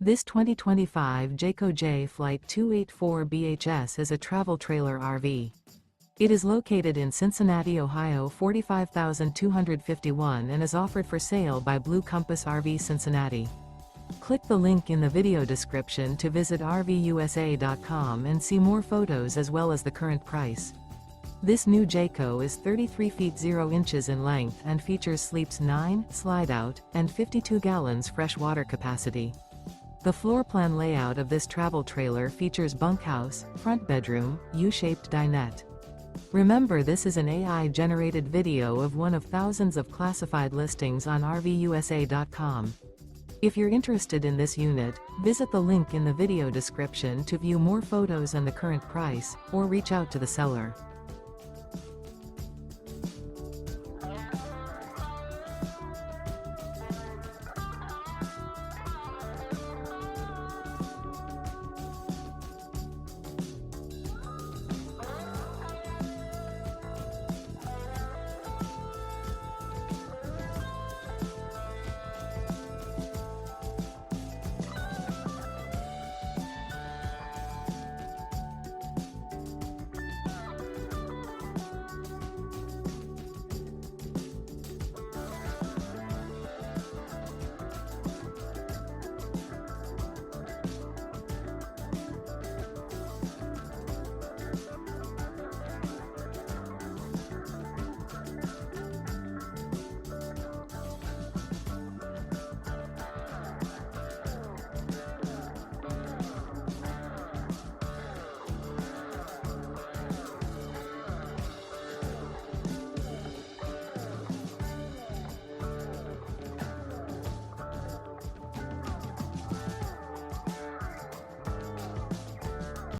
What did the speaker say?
This 2025 Jayco Jay Flight 284 BHS is a travel trailer RV. It is located in Cincinnati, Ohio 45251 and is offered for sale by Blue Compass RV Cincinnati. Click the link in the video description to visit RVUSA.com and see more photos as well as the current price. This new Jayco is 33 feet 0 inches in length and features sleeps 9, slide-out, and 52 gallons fresh water capacity. The floor plan layout of this travel trailer features bunkhouse, front bedroom, U-shaped dinette. Remember, this is an AI-generated video of one of thousands of classified listings on RVUSA.com. If you're interested in this unit, visit the link in the video description to view more photos and the current price, or reach out to the seller.